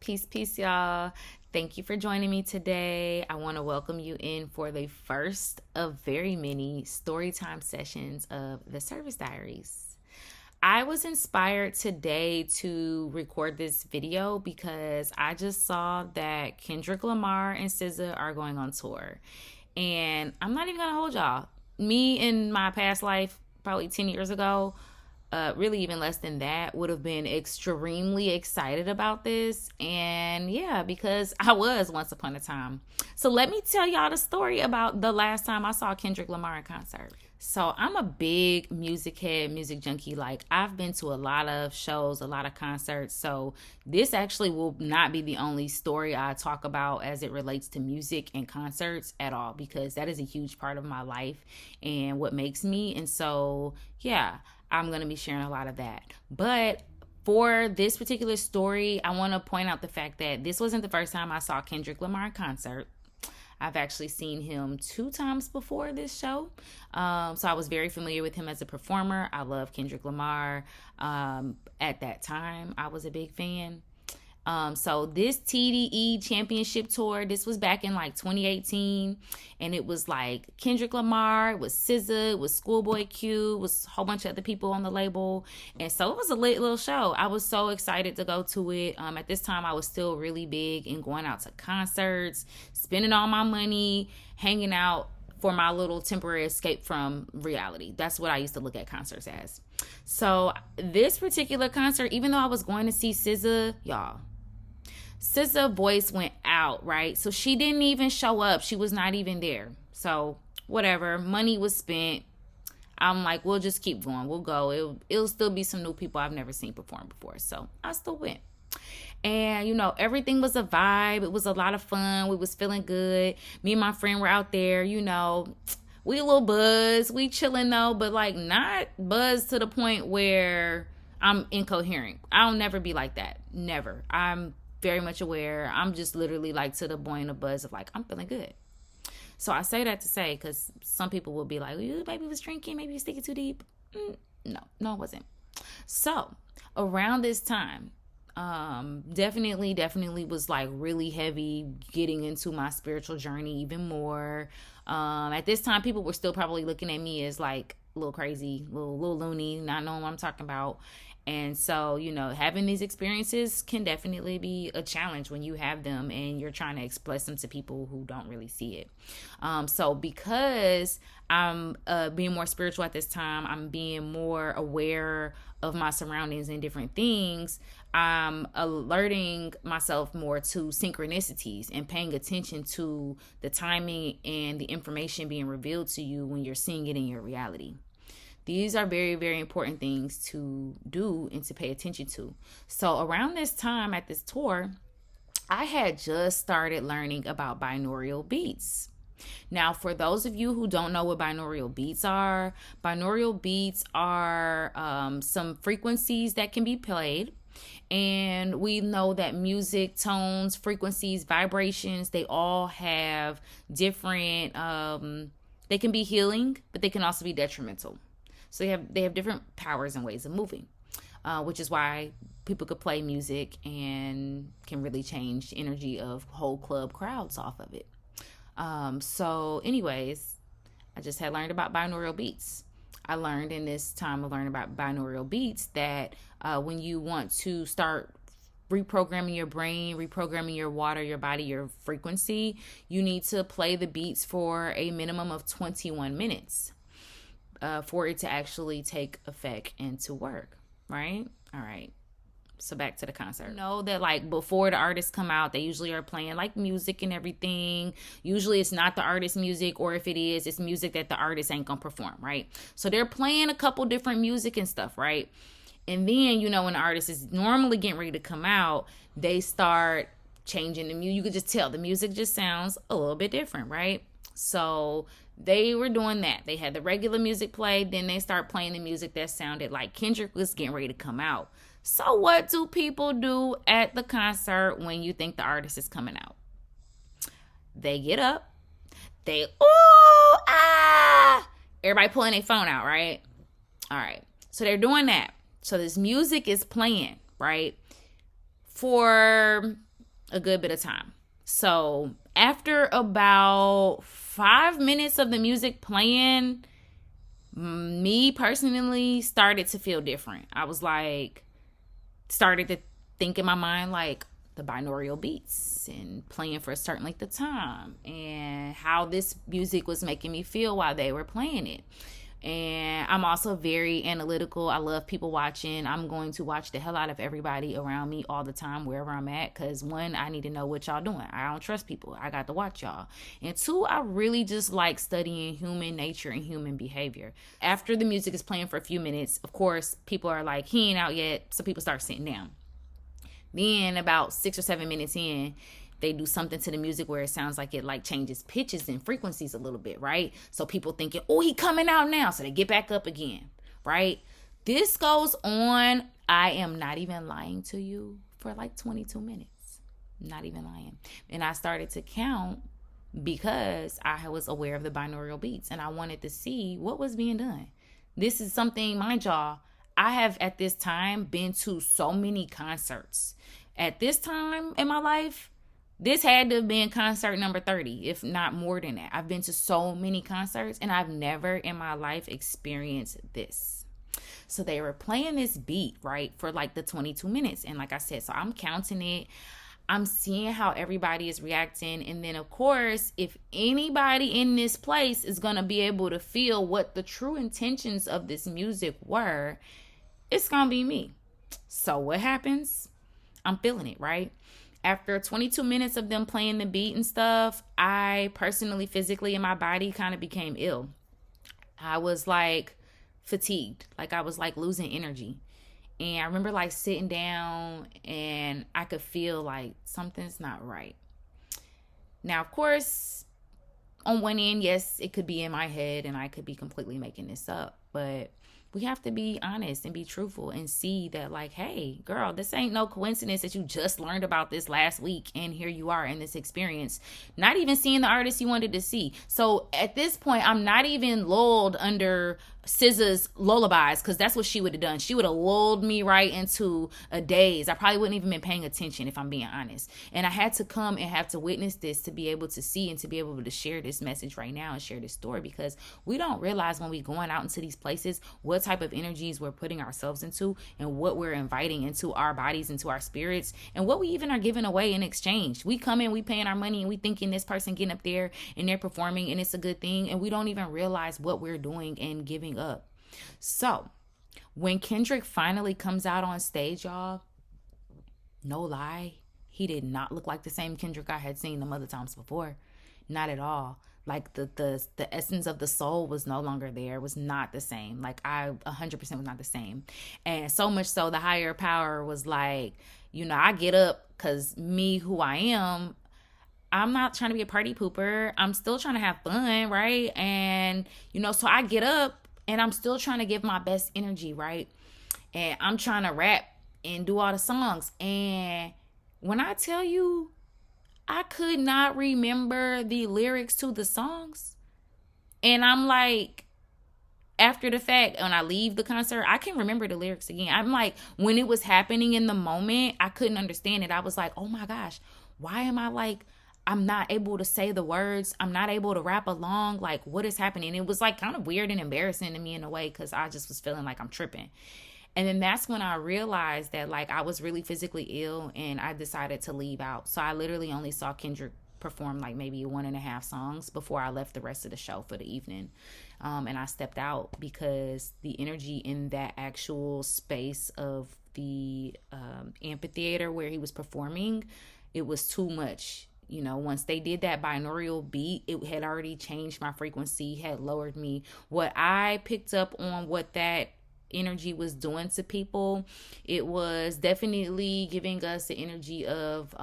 Peace, y'all. Thank you for joining me today. I want to welcome you in for the first of very many storytime sessions of the Service Diaries. I was inspired today to record this video because I just saw that Kendrick Lamar and SZA are going on tour. And I'm not even going to hold y'all. Me in my past life, probably 10 years ago, really even less than that, would have been extremely excited about this. And yeah, because I was once upon a time. So let me tell y'all the story about the last time I saw Kendrick Lamar in concert. So I'm a big music head, music junkie. Like, I've been to a lot of shows, a lot of concerts. So this actually will not be the only story I talk about as it relates to music and concerts at all, because that is a huge part of my life and what makes me. And so, yeah, I'm going to be sharing a lot of that. But for this particular story, I want to point out the fact that this wasn't the first time I saw Kendrick Lamar in concert. I've actually seen him 2 times before this show. So I was very familiar with him as a performer. I love Kendrick Lamar. At that time, I was a big fan. So this TDE championship tour, this was back in like 2018, and it was like Kendrick Lamar, it was SZA, it was Schoolboy Q, it was a whole bunch of other people on the label, and so it was a lit little show. I was so excited to go to it. At this time, I was still really big in going out to concerts, spending all my money, hanging out for my little temporary escape from reality. That's what I used to look at concerts as. So this particular concert, even though I was going to see SZA, y'all, SZA's voice went out, right? So she didn't even show up. She was not even there. So whatever, money was spent. I'm like, we'll just keep going. We'll go. It'll still be some new people I've never seen perform before. So I still went. And, everything was a vibe. It was a lot of fun. We was feeling good. Me and my friend were out there, we a little buzz. We chilling though, but like not buzz to the point where I'm incoherent. I'll never be like that. Never. I'm very much aware. I'm just literally like to the point of buzz of like, I'm feeling good. So I say that to say, because some people will be like, you maybe was drinking, maybe you was thinking too deep. No, it wasn't. So around this time, definitely was like really heavy getting into my spiritual journey even more. At this time, people were still probably looking at me as like a little crazy, little loony, not knowing what I'm talking about. And so, having these experiences can definitely be a challenge when you have them and you're trying to express them to people who don't really see it. So because I'm being more spiritual at this time, I'm being more aware of my surroundings and different things, I'm alerting myself more to synchronicities and paying attention to the timing and the information being revealed to you when you're seeing it in your reality. These are very, very important things to do and to pay attention to. So around this time at this tour, I had just started learning about binaural beats. Now, for those of you who don't know what binaural beats are some frequencies that can be played. And we know that music, tones, frequencies, vibrations, they all have different, they can be healing, but they can also be detrimental. So they have different powers and ways of moving, which is why people could play music and can really change the energy of whole club crowds off of it. So anyways, I just had learned about binaural beats. I learned in this time of learning about binaural beats that when you want to start reprogramming your brain, reprogramming your water, your body, your frequency, you need to play the beats for a minimum of 21 minutes. For it to actually take effect and to work, right? All right. So back to the concert. Know that like before the artists come out, they usually are playing like music and everything. Usually it's not the artist's music, or if it is, it's music that the artist ain't gonna perform, right? So they're playing a couple different music and stuff, right? And then, when the artist is normally getting ready to come out, they start changing the music. You could just tell the music just sounds a little bit different, right? So they were doing that. They had the regular music play, then they start playing the music that sounded like Kendrick was getting ready to come out. So what do people do at the concert when you think the artist is coming out? They get up. They, ooh, ah. Everybody pulling their phone out, right? All right. So they're doing that. So this music is playing, right? For a good bit of time. So after about 5 minutes of the music playing, me personally started to feel different. I was like, started to think in my mind like the binaural beats and playing for a certain length of time and how this music was making me feel while they were playing it. And I'm also very analytical. I love people watching. I'm going to watch the hell out of everybody around me all the time, wherever I'm at. Because one, I need to know what y'all doing. I don't trust people. I got to watch y'all. And two, I really just like studying human nature and human behavior. After the music is playing for a few minutes, of course, people are like, he ain't out yet. So people start sitting down. Then about 6 or 7 minutes in, they do something to the music where it sounds like it like changes pitches and frequencies a little bit, right? So people thinking, oh, he coming out now. So they get back up again, right? This goes on, I am not even lying to you, for like 22 minutes. Not even lying. And I started to count because I was aware of the binaural beats and I wanted to see what was being done. This is something, mind y'all, I have at this time been to so many concerts. At this time in my life, this had to have been concert number 30, if not more than that. I've been to so many concerts and I've never in my life experienced this. So they were playing this beat, right, for like the 22 minutes. And like I said, so I'm counting it. I'm seeing how everybody is reacting. And then, of course, if anybody in this place is going to be able to feel what the true intentions of this music were, it's going to be me. So what happens? I'm feeling it, right? After 22 minutes of them playing the beat and stuff, I personally, physically, in my body kind of became ill. I was like fatigued, like I was like losing energy. And I remember like sitting down and I could feel like something's not right. Now, of course, on one end, yes, it could be in my head and I could be completely making this up. But we have to be honest and be truthful and see that like, hey, girl, this ain't no coincidence that you just learned about this last week and here you are in this experience, not even seeing the artist you wanted to see. So at this point, I'm not even lulled under SZA's lullabies, because that's what she would have done. She would have lulled me right into a daze. I probably wouldn't even been paying attention, if I'm being honest. And I had to come and have to witness this to be able to see and to be able to share this message right now and share this story, because we don't realize when we going out into these places what type of energies we're putting ourselves into and what we're inviting into our bodies, into our spirits, and what we even are giving away in exchange. We come in, we paying our money, and we thinking this person getting up there and they're performing and it's a good thing, and we don't even realize what we're doing and giving up. So when Kendrick finally comes out on stage, y'all, no lie, he did not look like the same Kendrick I had seen them other times before. Not at all. Like the essence of the soul was no longer there. It was not the same. Like I 100% was not the same. And so much so the higher power was like, I get up because me, who I am, I'm not trying to be a party pooper. I'm still trying to have fun, right? And, so I get up and I'm still trying to give my best energy, right? And I'm trying to rap and do all the songs. And when I tell you, I could not remember the lyrics to the songs. And I'm like, after the fact, when I leave the concert, I can remember the lyrics again. I'm like, when it was happening in the moment, I couldn't understand it. I was like, oh my gosh, why am I like, I'm not able to say the words. I'm not able to rap along. Like, what is happening? It was like kind of weird and embarrassing to me in a way, because I just was feeling like I'm tripping. And then that's when I realized that like I was really physically ill and I decided to leave out. So I literally only saw Kendrick perform like maybe 1.5 songs before I left the rest of the show for the evening. And I stepped out because the energy in that actual space of the amphitheater where he was performing, it was too much. Once they did that binaural beat, it had already changed my frequency, had lowered me. What I picked up on what that energy was doing to people, it was definitely giving us the energy of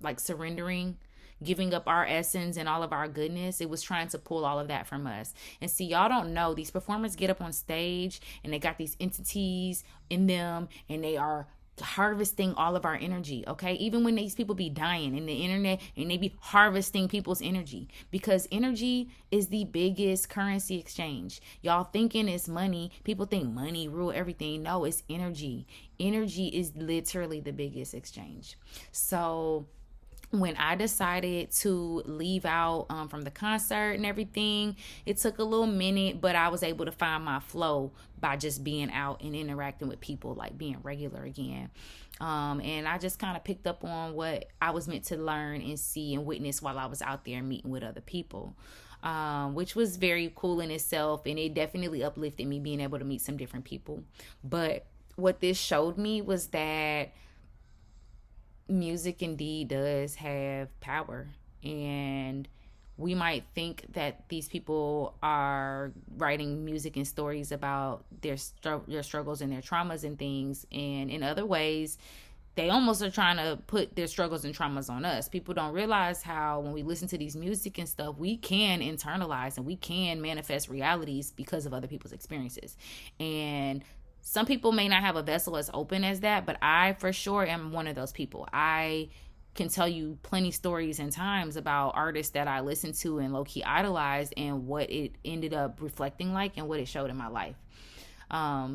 like surrendering, giving up our essence and all of our goodness. It was trying to pull all of that from us. And see, y'all don't know, these performers get up on stage and they got these entities in them and they are harvesting all of our energy, okay? Even when these people be dying in the internet and they be harvesting people's energy, because energy is the biggest currency exchange. Y'all thinking it's money. People think money rule everything. No, it's energy. Energy is literally the biggest exchange. So when I decided to leave out from the concert and everything, it took a little minute, but I was able to find my flow by just being out and interacting with people, like being regular again. And I just kind of picked up on what I was meant to learn and see and witness while I was out there meeting with other people, which was very cool in itself. And it definitely uplifted me being able to meet some different people. But what this showed me was that music indeed does have power, and we might think that these people are writing music and stories about their struggles and their traumas and things, and in other ways they almost are trying to put their struggles and traumas on us. People don't realize how when we listen to these music and stuff, we can internalize and we can manifest realities because of other people's experiences. And some people may not have a vessel as open as that, but I for sure am one of those people. I can tell you plenty stories and times about artists that I listened to and low-key idolized and what it ended up reflecting like and what it showed in my life.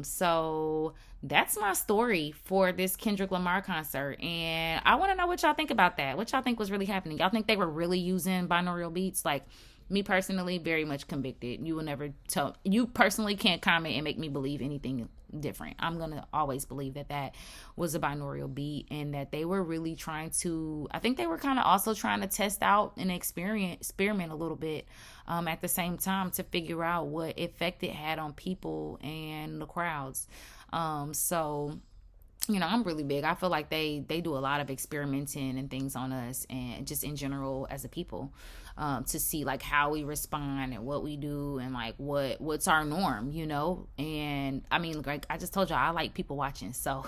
So that's my story for this Kendrick Lamar concert. And I want to know what y'all think about that. What y'all think was really happening? Y'all think they were really using binaural beats? Like, me personally, very much convicted. You will never tell, you personally can't comment and make me believe anything different. I'm going to always believe that that was a binaural beat and that they were really trying to, I think they were kind of also trying to test out and experiment a little bit at the same time to figure out what effect it had on people and the crowds. So I'm really big. I feel like they do a lot of experimenting and things on us and just in general as a people, to see like how we respond and what we do and like what's our norm, And I mean, like I just told y'all, I like people watching, so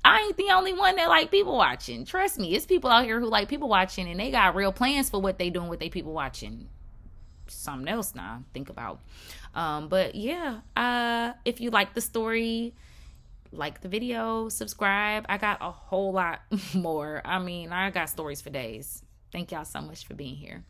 I ain't the only one that like people watching. Trust me, it's people out here who like people watching and they got real plans for what they doing with they people watching. Something else now think about. But yeah, if you like the story, like the video, subscribe. I got a whole lot more. I mean, I got stories for days. Thank y'all so much for being here.